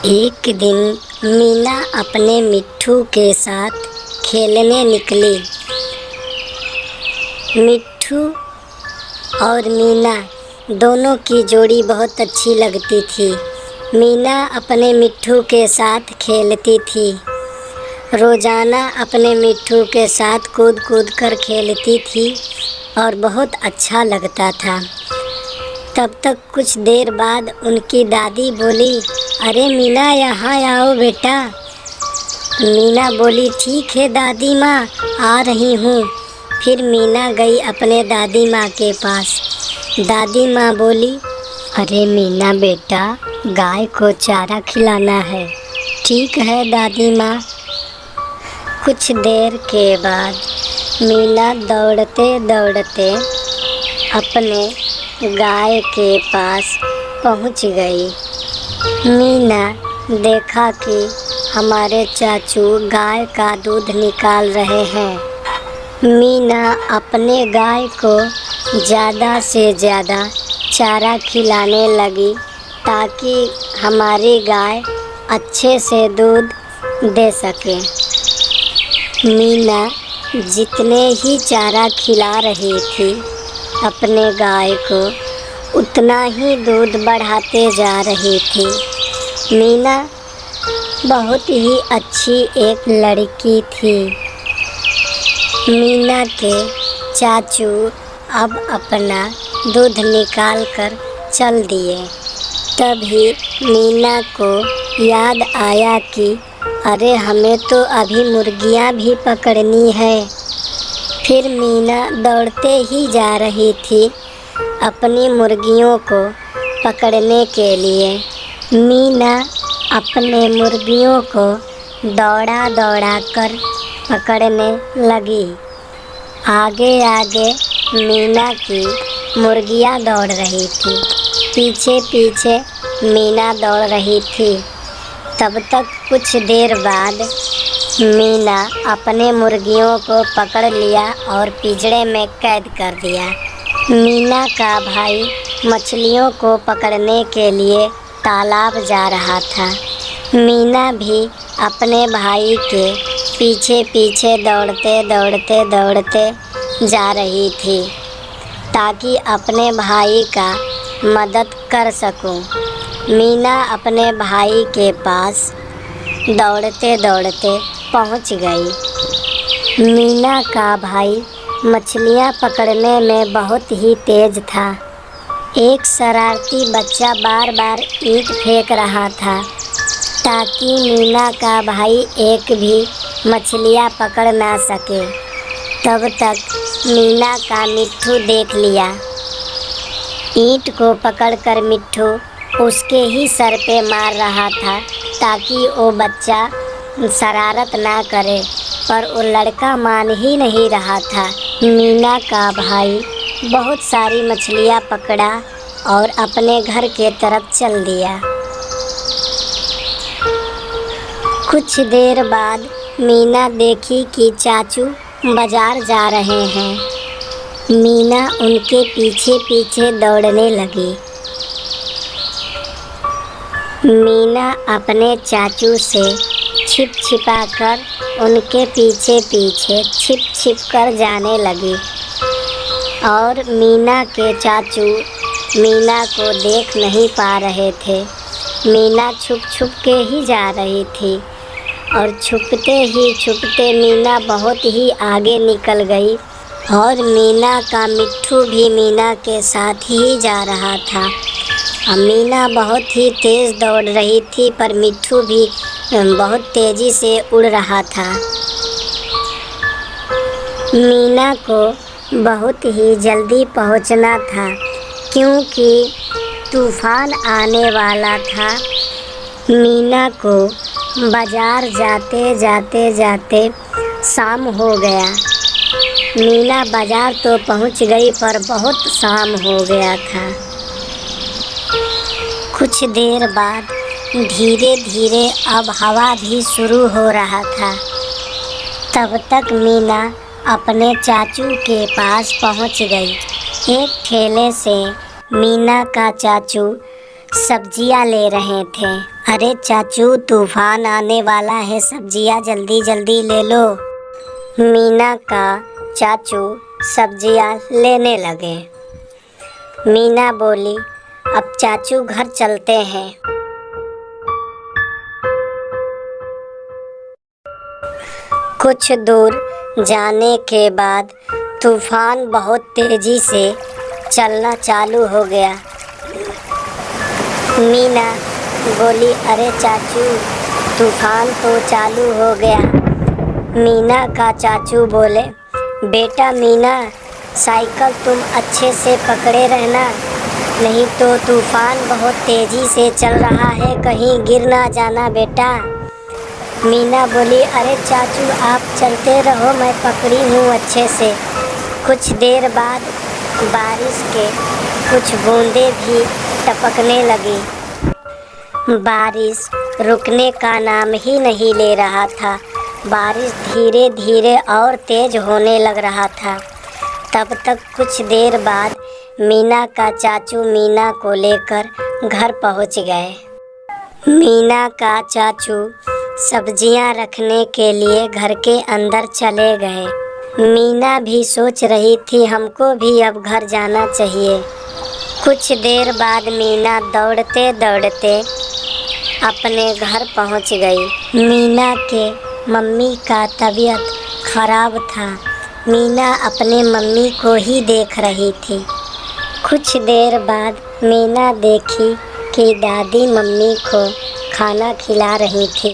एक दिन मीना अपने मिट्ठू के साथ खेलने निकली। मिट्ठू और मीना दोनों की जोड़ी बहुत अच्छी लगती थी। मीना अपने मिट्ठू के साथ खेलती थी। रोज़ाना अपने मिट्ठू के साथ कूद कूद कर खेलती थी और बहुत अच्छा लगता था। तब तक कुछ देर बाद उनकी दादी बोली, अरे मीना यहाँ आओ बेटा। मीना बोली, ठीक है दादी माँ, आ रही हूँ। फिर मीना गई अपने दादी माँ के पास। दादी माँ बोली, अरे मीना बेटा, गाय को चारा खिलाना है। ठीक है दादी माँ। कुछ देर के बाद मीना दौड़ते दौड़ते अपने गाय के पास पहुंच गई। मीना देखा कि हमारे चाचू गाय का दूध निकाल रहे हैं। मीना अपने गाय को ज़्यादा से ज़्यादा चारा खिलाने लगी ताकि हमारी गाय अच्छे से दूध दे सके। मीना जितने ही चारा खिला रही थी अपने गाय को, उतना ही दूध बढ़ाते जा रही थी। मीना बहुत ही अच्छी एक लड़की थी। मीना के चाचू अब अपना दूध निकाल कर चल दिए। तभी मीना को याद आया कि अरे हमें तो अभी मुर्गियाँ भी पकड़नी है। फिर मीना दौड़ते ही जा रही थी अपनी मुर्गियों को पकड़ने के लिए। मीना अपने मुर्गियों को दौड़ा दौड़ा कर पकड़ने लगी। आगे आगे मीना की मुर्गियाँ दौड़ रही थी, पीछे पीछे मीना दौड़ रही थी। तब तक कुछ देर बाद मीना अपने मुर्गियों को पकड़ लिया और पिंजरे में कैद कर दिया। मीना का भाई मछलियों को पकड़ने के लिए तालाब जा रहा था। मीना भी अपने भाई के पीछे पीछे दौड़ते दौड़ते दौड़ते जा रही थी ताकि अपने भाई का मदद कर सकूं। मीना अपने भाई के पास दौड़ते दौड़ते पहुंच गई। मीना का भाई मछलियां पकड़ने में बहुत ही तेज था। एक शरारती बच्चा बार बार ईंट फेंक रहा था ताकि मीना का भाई एक भी मछलियां पकड़ ना सके। तब तक मीना का मिट्ठू देख लिया। ईंट को पकड़कर मिट्ठू उसके ही सर पे मार रहा था ताकि वो बच्चा शरारत ना करे, पर वो लड़का मान ही नहीं रहा था। मीना का भाई बहुत सारी मछलियाँ पकड़ा और अपने घर के तरफ चल दिया। कुछ देर बाद मीना देखी कि चाचू बाजार जा रहे हैं। मीना उनके पीछे पीछे दौड़ने लगी। मीना अपने चाचू से छिप छिपा कर उनके पीछे पीछे छिप छिप कर जाने लगी और मीना के चाचू मीना को देख नहीं पा रहे थे। मीना छुप छुप के ही जा रही थी और छुपते मीना बहुत ही आगे निकल गई और मीना का मिट्ठू भी मीना के साथ ही जा रहा था। मीना बहुत ही तेज़ दौड़ रही थी पर मिट्ठू भी बहुत तेज़ी से उड़ रहा था। मीना को बहुत ही जल्दी पहुंचना था क्योंकि तूफ़ान आने वाला था। मीना को बाज़ार जाते जाते जाते शाम हो गया। मीना बाज़ार तो पहुंच गई पर बहुत शाम हो गया था। कुछ देर बाद धीरे धीरे अब हवा भी शुरू हो रहा था। तब तक मीना अपने चाचू के पास पहुंच गई। एक ठेले से मीना का चाचू सब्जियां ले रहे थे। अरे चाचू, तूफान आने वाला है, सब्जियां जल्दी जल्दी ले लो। मीना का चाचू सब्जियां लेने लगे। मीना बोली, अब चाचू घर चलते हैं। कुछ दूर जाने के बाद तूफान बहुत तेजी से चलना चालू हो गया। मीना बोली, अरे चाचू, तूफान तो चालू हो गया। मीना का चाचू बोले, बेटा मीना, साइकिल तुम अच्छे से पकड़े रहना, नहीं तो तूफान बहुत तेज़ी से चल रहा है, कहीं गिर ना जाना बेटा। मीना बोली, अरे चाचू आप चलते रहो, मैं पकड़ी हूँ अच्छे से। कुछ देर बाद बारिश के कुछ बूंदें भी टपकने लगी। बारिश रुकने का नाम ही नहीं ले रहा था। बारिश धीरे धीरे और तेज होने लग रहा था। तब तक कुछ देर बाद मीना का चाचू मीना को लेकर घर पहुंच गए। मीना का चाचू सब्जियां रखने के लिए घर के अंदर चले गए। मीना भी सोच रही थी, हमको भी अब घर जाना चाहिए। कुछ देर बाद मीना दौड़ते दौड़ते अपने घर पहुंच गई। मीना के मम्मी का तबीयत खराब था। मीना अपने मम्मी को ही देख रही थी। कुछ देर बाद मीना देखी कि दादी मम्मी को खाना खिला रही थी।